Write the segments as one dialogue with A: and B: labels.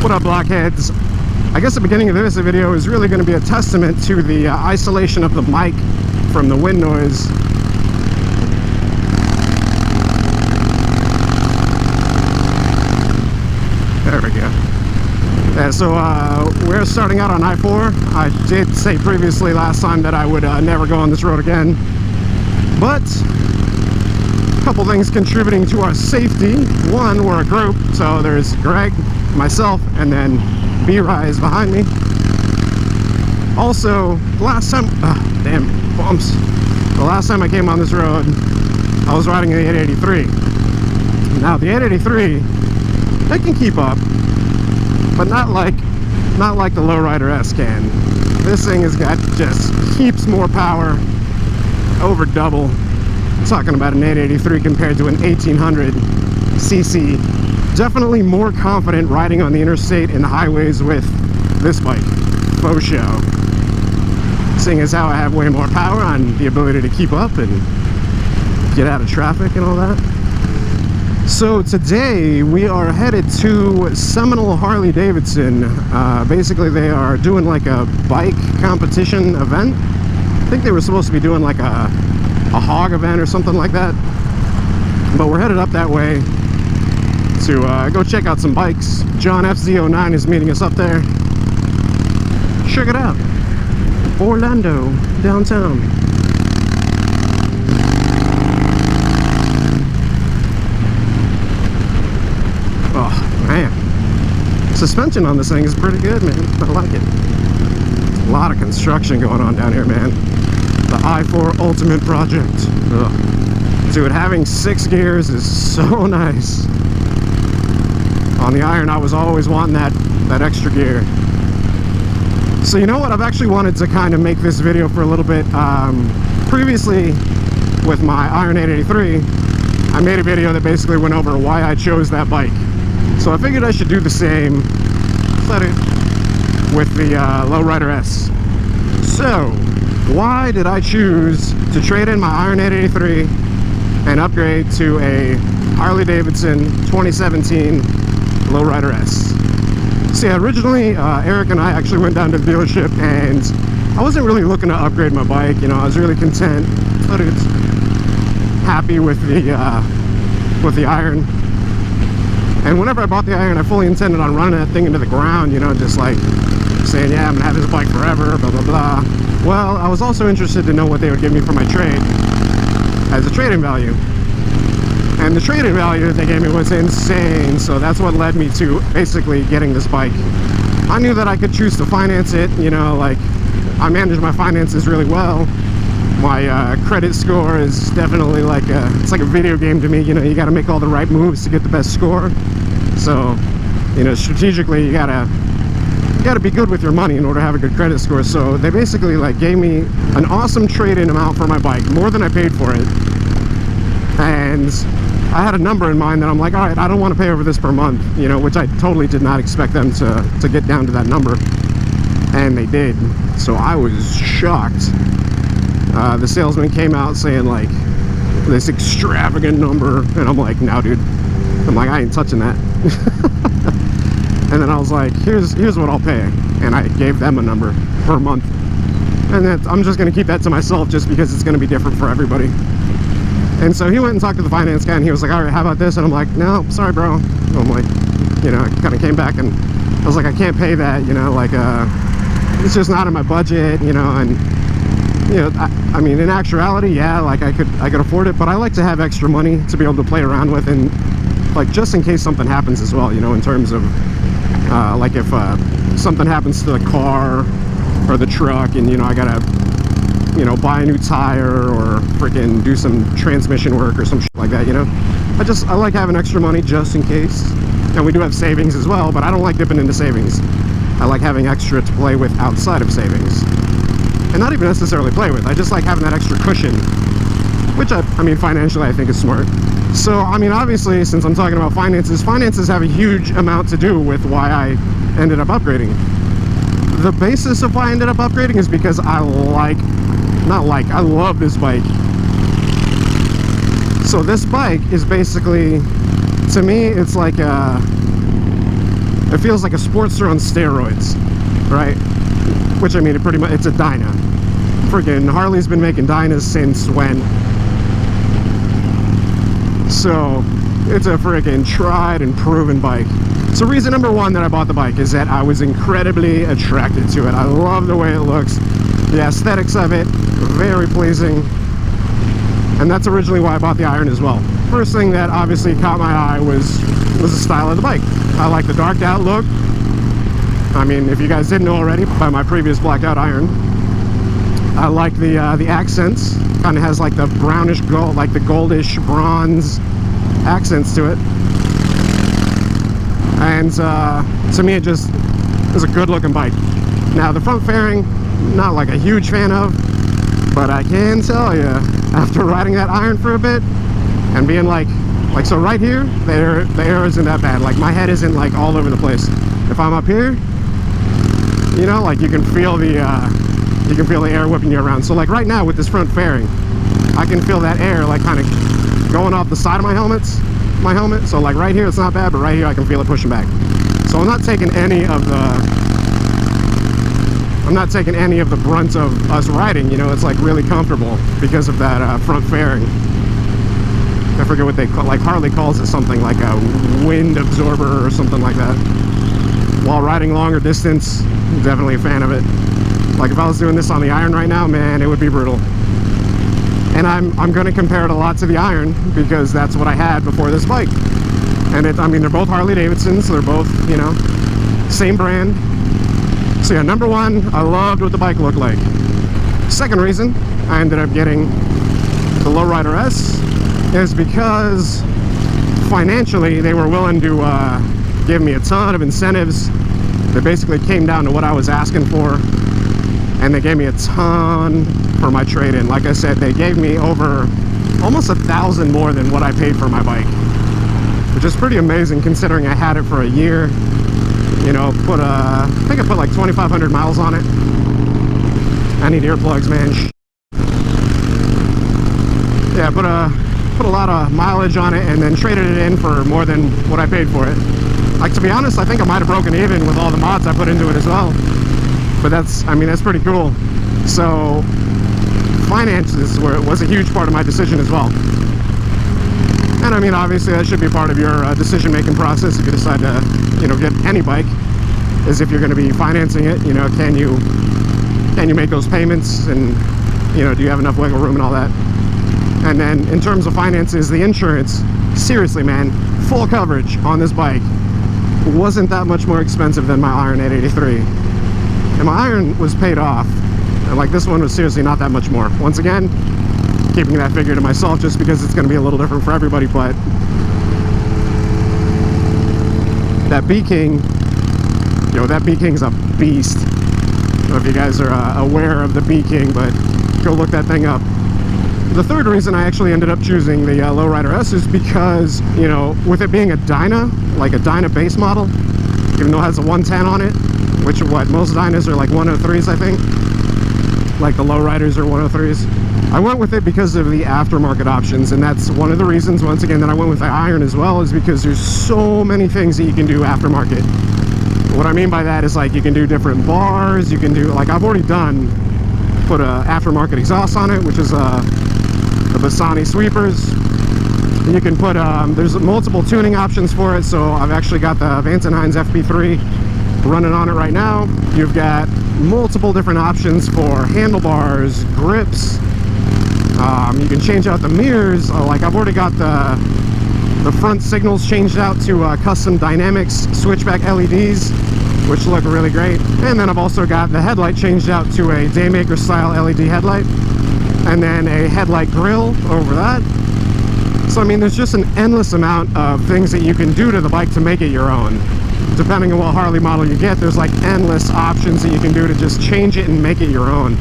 A: What up, Blockheads? I guess the beginning of this video is really going to be a testament to the isolation of the mic from the wind noise. There we go. Yeah, so we're starting out on I-4. I did say previously last time that I would never go on this road again, but a couple things contributing to our safety. One, we're a group, so there's Greg, myself, and then B-Rise behind me. Also, last time, damn bumps. The last time I came on this road, I was riding the 883. Now the 883, they can keep up, but not like the Low Rider S can. This thing has got just heaps more power, over double. Talking about an 883 compared to an 1800 cc. Definitely more confident riding on the interstate and the highways with this bike, faux show. Seeing as how I have way more power on the ability to keep up and get out of traffic and all that. So today we are headed to Seminole Harley-Davidson. Basically they are doing like a bike competition event. I think they were supposed to be doing like a hog event or something like that. But we're headed up that way to go check out some bikes. John FZ09 is meeting us up there. Check it out. Orlando, downtown. Oh, man. Suspension on this thing is pretty good, man. I like it. A lot of construction going on down here, man. The I-4 Ultimate Project. Ugh. Dude, having 6 gears is so nice. On the iron, I was always wanting that extra gear. So you know what? I've actually wanted to kind of make this video for a little bit. Previously, with my Iron 883, I made a video that basically went over why I chose that bike. So I figured I should do the same with the Low Rider S. So, why did I choose to trade in my Iron 883 and upgrade to a Harley-Davidson 2017 Low Rider S? See, originally Eric and I actually went down to the dealership and I wasn't really looking to upgrade my bike. You know, I was really content, but it's happy with the iron. And whenever I bought the iron, I fully intended on running that thing into the ground, you know, just like saying, yeah, I'm gonna have this bike forever, blah blah blah. Well, I was also interested to know what they would give me for my trade as a trade-in value. And the trade-in value that they gave me was insane, so that's what led me to basically getting this bike. I knew that I could choose to finance it, you know, like, I manage my finances really well. My credit score is definitely like it's like a video game to me, you know, you gotta make all the right moves to get the best score. So, you know, strategically, you gotta be good with your money in order to have a good credit score. So they basically like gave me an awesome trade-in amount for my bike, more than I paid for it. And I had a number in mind that I'm like, all right, I don't want to pay over this per month, you know, which I totally did not expect them to get down to that number. And they did. So I was shocked. The salesman came out saying like this extravagant number, and I'm like, no, dude. I'm like, I ain't touching that. And then I was like, here's what I'll pay, and I gave them a number per month, and I'm just gonna keep that to myself just because it's gonna be different for everybody. And so he went and talked to the finance guy, and he was like, all right, how about this? And I'm like, no, sorry, bro. And I'm like, you know, I kind of came back and I was like, I can't pay that, you know, like it's just not in my budget, you know. And you know, I mean, in actuality, yeah, like I could afford it, but I like to have extra money to be able to play around with, and like just in case something happens as well, you know, in terms of like if something happens to the car or the truck, and you know, I gotta, you know, buy a new tire or freaking do some transmission work or some shit like that, you know. I like having extra money just in case. And we do have savings as well, but I don't like dipping into savings. I like having extra to play with outside of savings. And not even necessarily play with, I just like having that extra cushion, which I mean, financially I think is smart. So, I mean, obviously, since I'm talking about finances have a huge amount to do with why I ended up upgrading. The basis of why I ended up upgrading is because I love this bike. So this bike is basically, to me, it's like a It feels like a Sportster on steroids, right? Which, I mean, it's a Dyna. Freaking Harley's been making Dynas since when? So it's a freaking tried and proven bike. So reason number one that I bought the bike is that I was incredibly attracted to it. I love the way it looks, the aesthetics of it, very pleasing. And that's originally why I bought the iron as well. First thing that obviously caught my eye was the style of the bike. I like the darked out look. I mean, if you guys didn't know already by my previous blacked out iron, I like the accents. Kind of has like the brownish gold, like the goldish bronze accents to it. And to me, it just is a good looking bike. Now the front fairing, not like a huge fan of, but I can tell you, after riding that iron for a bit and being like so right here, the air isn't that bad. Like my head isn't like all over the place. If I'm up here, you know, like you can feel the air whipping you around. So like right now with this front fairing, I can feel that air like kind of going off the side of my helmet. So like right here it's not bad, but right here I can feel it pushing back. So I'm not taking any of the brunt of us riding. You know, it's like really comfortable because of that front fairing. I forget what they call, like Harley calls it something like a wind absorber or something like that. While riding longer distance, I'm definitely a fan of it. Like if I was doing this on the iron right now, man, it would be brutal. And I'm going to compare it a lot to the iron because that's what I had before this bike. And I mean, they're both Harley-Davidsons, so they're both, you know, same brand. So yeah, number one, I loved what the bike looked like. Second reason I ended up getting the Low Rider S is because financially they were willing to give me a ton of incentives. They basically came down to what I was asking for, and they gave me a ton for my trade-in. Like I said, they gave me over almost $1,000 more than what I paid for my bike, which is pretty amazing considering I had it for a year. You know, I think I put like 2,500 miles on it. I need earplugs, man. Yeah, put a lot of mileage on it and then traded it in for more than what I paid for it. Like, to be honest, I think I might have broken even with all the mods I put into it as well. But that's pretty cool. So finances was a huge part of my decision as well. And I mean, obviously that should be part of your decision-making process if you decide to, you know, get any bike, is if you're going to be financing it, you know, can you make those payments, and, you know, do you have enough wiggle room and all that. And then in terms of finances, the insurance, seriously, man, full coverage on this bike wasn't that much more expensive than my iron 883. And my iron was paid off, and like this one was seriously not that much more. Once again, keeping that figure to myself just because it's going to be a little different for everybody. But that B-King, you know, that B-King's a beast. I don't know if you guys are aware of the B-King, but go look that thing up. The third reason I actually ended up choosing the Low Rider S is because, you know, with it being a Dyna, like a Dyna base model, even though it has a 110 on it, which most Dynas are like 103s, I think. Like the Low Riders are 103s. I went with it because of the aftermarket options, and that's one of the reasons, once again, that I went with the iron as well, is because there's so many things that you can do aftermarket. What I mean by that is, like, you can do different bars, you can do, like, I've already put a aftermarket exhaust on it, which is the Bassani sweepers. And you can put, there's multiple tuning options for it, so I've actually got the V&H FP3 running on it right now. You've got multiple different options for handlebars, grips. You can change out the mirrors. Like, I've already got the front signals changed out to custom dynamics switchback LEDs, which look really great. And then I've also got the headlight changed out to a Daymaker style LED headlight, and then a headlight grille over that. So I mean, there's just an endless amount of things that you can do to the bike to make it your own. Depending on what Harley model you get, there's like endless options that you can do to just change it and make it your own.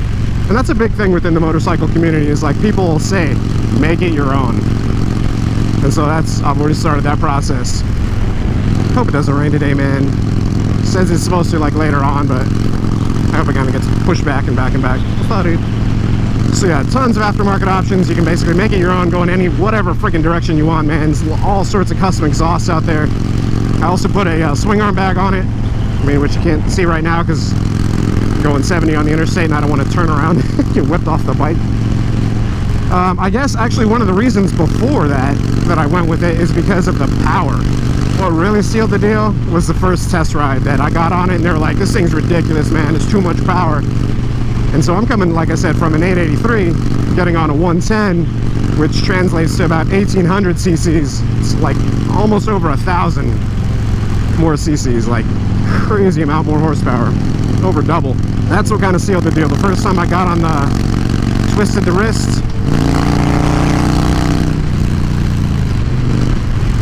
A: And that's a big thing within the motorcycle community, is like, people will say, make it your own. And so I've already started that process. Hope it doesn't rain today, man. It says it's supposed to, like, later on, but I hope it kind of gets pushed back and back and back. So yeah, tons of aftermarket options. You can basically make it your own, go in whatever freaking direction you want, man. There's all sorts of custom exhausts out there. I also put a swing arm bag on it, I mean, which you can't see right now because I'm going 70 on the interstate and I don't want to turn around and get whipped off the bike. I guess actually one of the reasons before that I went with it is because of the power. What really sealed the deal was the first test ride that I got on it, and they were like, this thing's ridiculous, man, it's too much power. And so I'm coming, like I said, from an 883, getting on a 110, which translates to about 1800 cc's. It's like almost over 1,000 more cc's, like crazy amount more horsepower, over double. That's what kind of sealed the deal. The first time I got on the twisted the wrist,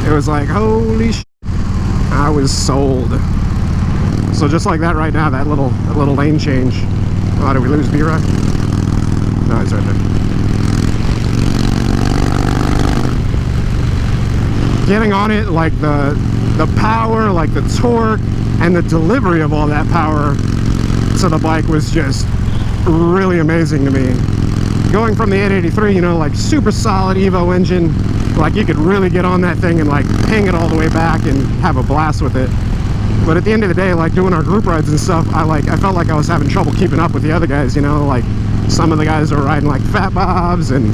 A: it was like, holy shit, I was sold. So just like that right now, that little lane change. Oh, did we lose B-Rock? No, he's right there. Getting on it, like the power, like the torque, and the delivery of all that power to the bike was just really amazing to me. Going from the 883, you know, like super solid Evo engine, like you could really get on that thing and like hang it all the way back and have a blast with it. But at the end of the day, like doing our group rides and stuff, I felt like I was having trouble keeping up with the other guys, you know, like some of the guys are riding like Fat Bobs and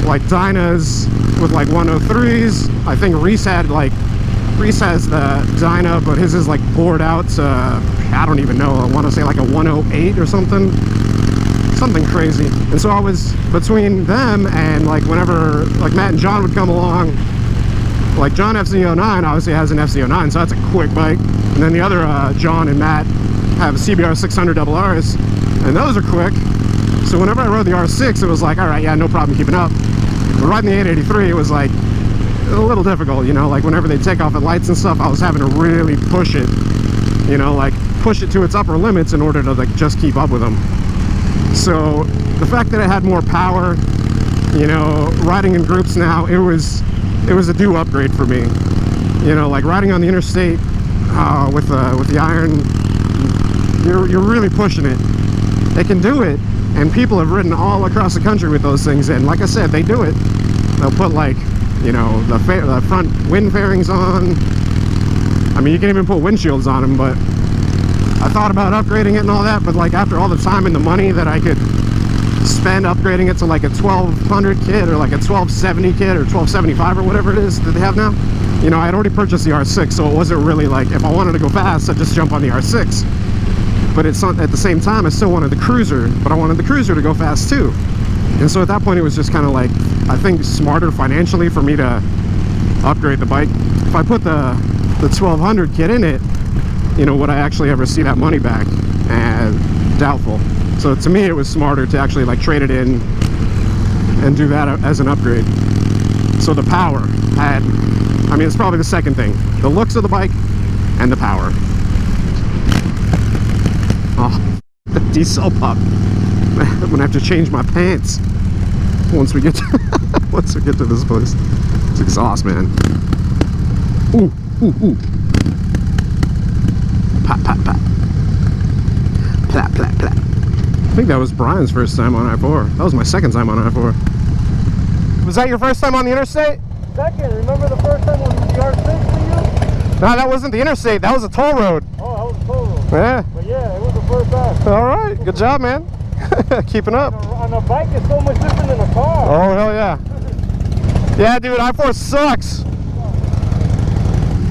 A: like Dynas with like 103s. I think Reese has the Dyna, but his is like bored out to, I don't even know, I want to say like a 108 or something crazy. And so I was between them and like whenever like Matt and John would come along, like John FC09 obviously has an FC09, so that's a quick bike. And then the other John and Matt have a CBR 600 double Rs, and those are quick. So whenever I rode the R6, it was like, all right, yeah, no problem keeping up. But riding the 883, it was like a little difficult, you know, like whenever they take off at lights and stuff, I was having to really push it, you know, like push it to its upper limits in order to like just keep up with them. So the fact that it had more power, you know, riding in groups now, it was a due upgrade for me. You know, like riding on the interstate with the iron, you're really pushing it. They can do it, and people have ridden all across the country with those things, and like I said, they do it. They'll put like, you know, the front wind fairings on. I mean, you can even put windshields on them, but I thought about upgrading it and all that, but like after all the time and the money that I could spend upgrading it to like a 1200 kit or like a 1270 kit or 1275 or whatever it is that they have now, you know, I had already purchased the R6, so it wasn't really like, if I wanted to go fast, I'd just jump on the R6. But it's not, at the same time, I still wanted the Cruiser, but I wanted the Cruiser to go fast too. And so at that point, it was just kind of like, I think smarter financially for me to upgrade the bike. If I put the 1200 kit in it, you know, would I actually ever see that money back? Doubtful. So to me, it was smarter to actually like trade it in and do that as an upgrade. So the power had, I mean, it's probably the second thing. The looks of the bike and the power. Oh, the diesel pop. I'm gonna have to change my pants once we get to, once we get to this place. It's exhaust, man. Ooh, ooh, ooh. Pop, pop, pop. Plap, plap, plap. I think that was Brian's first time on I-4. That was my second time on I-4. Was that your first time on the interstate?
B: Second. Remember the first time on the R6 for you?
A: No, that wasn't the interstate. That was a toll road.
B: Oh, that was a toll road.
A: Yeah.
B: But yeah, it was the first time.
A: All right. Good job, man. Keeping up.
B: On a bike, it's so much different than a car.
A: Oh, hell yeah. Yeah, dude, I-4 sucks.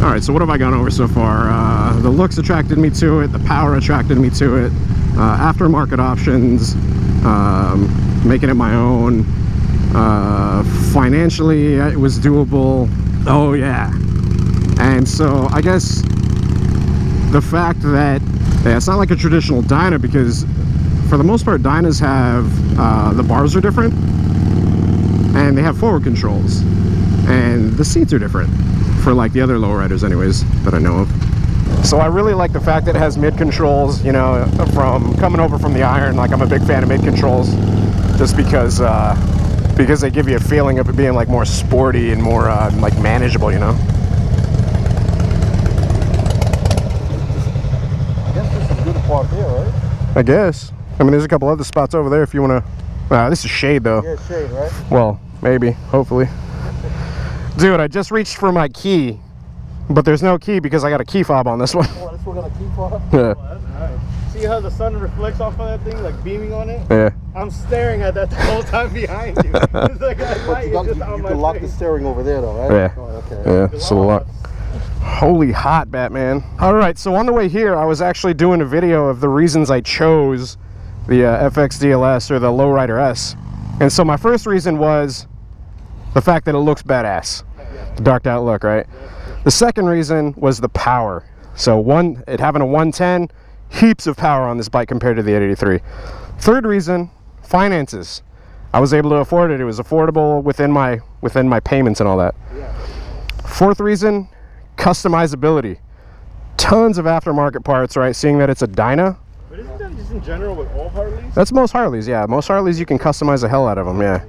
A: All right, so what have I gone over so far? The looks attracted me to it. The power attracted me to it. Aftermarket options. Making it my own. Financially, it was doable. Oh, yeah. And so I guess the fact that it's not like a traditional Dyna, because for the most part, Dynas have, the bars are different. And they have forward controls. And the seats are different. For like the other lowriders anyways that I know of. So I really like the fact that it has mid controls, you know, from coming over from the iron. Like I'm a big fan of mid controls just because they give you a feeling of it being like more sporty and more like manageable, you know.
B: I guess this is good park here, right?
A: I guess. I mean, there's a couple other spots over there if you want to. This is shade though.
B: Yeah, shade, right?
A: Well, maybe, hopefully. Dude, I just reached for my key but there's no key because I got a key fob on this one.
B: Oh, this one got a key fob?
A: Yeah.
B: Oh, that's nice. See how the sun reflects off of that thing, like beaming on it?
A: Yeah.
B: I'm staring at that the whole time behind you. It's like a light,
C: You,
B: just on my
C: can lock the
B: face.
C: steering over there though, right?
A: Yeah.
C: Oh, okay.
A: Yeah, it's a lot. Holy hot, Batman. All right, so on the way here, I was actually doing a video of the reasons I chose the FX DLS or the Low Rider S. And so my first reason was the fact that it looks badass. The darked out look, right? The second reason was the power. So it having a 110, heaps of power on this bike compared to the 883. Third reason, finances. I was able to afford it. It was affordable within my payments and all that. Fourth reason, customizability. Tons of aftermarket parts, right? Seeing that it's a Dyna.
B: But isn't that just in general with all Harleys?
A: That's most Harleys, yeah. Most Harleys, you can customize the hell out of them, yeah.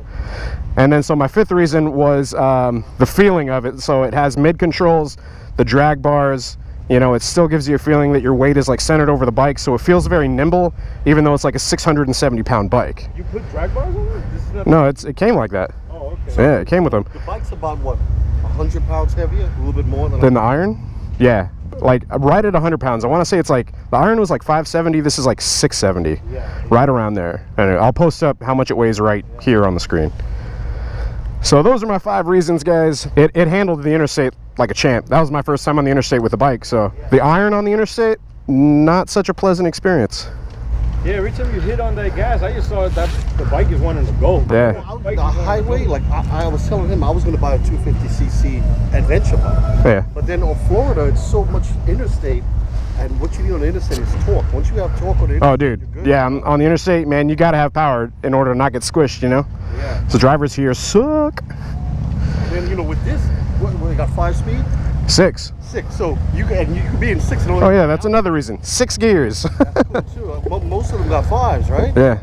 A: And then, so my fifth reason was the feeling of it. So it has mid controls, the drag bars. You know, it still gives you a feeling that your weight is like centered over the bike, so it feels very nimble, even though it's like a 670-pound bike.
B: You put drag bars on it? This is not
A: No, it came like that.
B: Oh, okay.
A: Yeah, it came with them.
C: The bike's about what, 100 pounds heavier? A little bit more than
A: Then the iron? Yeah. Like right at 100 pounds. I want to say it's like, the iron was like 570, this is like 670.
B: Yeah.
A: Right around there. And I'll post up how much it weighs right here on the screen. So those are my 5 reasons, guys. It handled the interstate like a champ. That was my first time on the interstate with the bike, so the iron on the interstate, not such a pleasant experience.
B: Yeah, every time you hit on that gas, I just saw that the bike is wanting to go.
A: Yeah.
C: the highway, like I was telling him I was going to buy a 250cc adventure bike.
A: Yeah.
C: But then on Florida, it's so much interstate, and what you need on the interstate is torque. Once you have torque on the interstate,
A: Oh, dude.
C: you're good.
A: Yeah, on the interstate, man, you got to have power in order to not get squished, you know?
C: Yeah.
A: So drivers here suck.
C: And then, you know, with this, what we got 5-speed?
A: 6.
C: 6. So you can be in 6 and only.
A: Oh, yeah, that's another reason. 6 gears.
C: That's cool too. Most of them got 5s, right?
A: Yeah.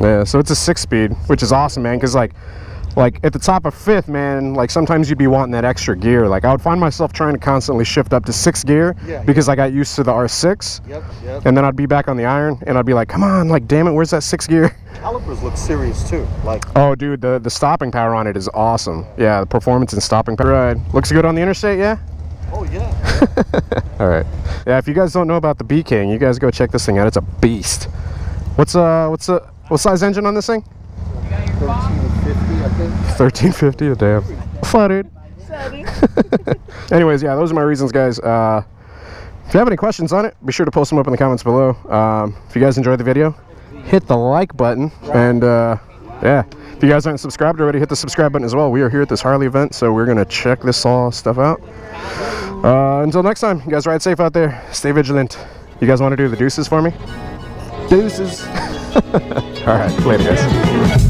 A: Yeah, so it's a 6-speed, which is awesome, man, because like at the top of 5th, man, like sometimes you'd be wanting that extra gear. Like I would find myself trying to constantly shift up to 6th gear because I got used to the R6.
C: Yep.
A: And then I'd be back on the iron and I'd be like, come on, like damn it, where's that 6th gear?
C: Calipers look serious too. Like,
A: Oh, dude, the stopping power on it is awesome. Yeah, the performance and stopping power. Right. Looks good on the interstate, yeah?
C: oh yeah.
A: All right. Yeah, if you guys don't know about the B King, you guys go check this thing out. It's a beast. What size engine on this thing?
C: 1350, I think.
A: 1350, oh, damn. Flooded. Anyways, yeah, those are my reasons, guys. If you have any questions on it, be sure to post them up in the comments below. If you guys enjoyed the video, hit the like button. And yeah, if you guys aren't subscribed already, hit the subscribe button as well. We are here at this Harley event, so we're going to check this all stuff out. Until next time, you guys ride safe out there. Stay vigilant. You guys want to do the deuces for me? Deuces. All right, later, guys.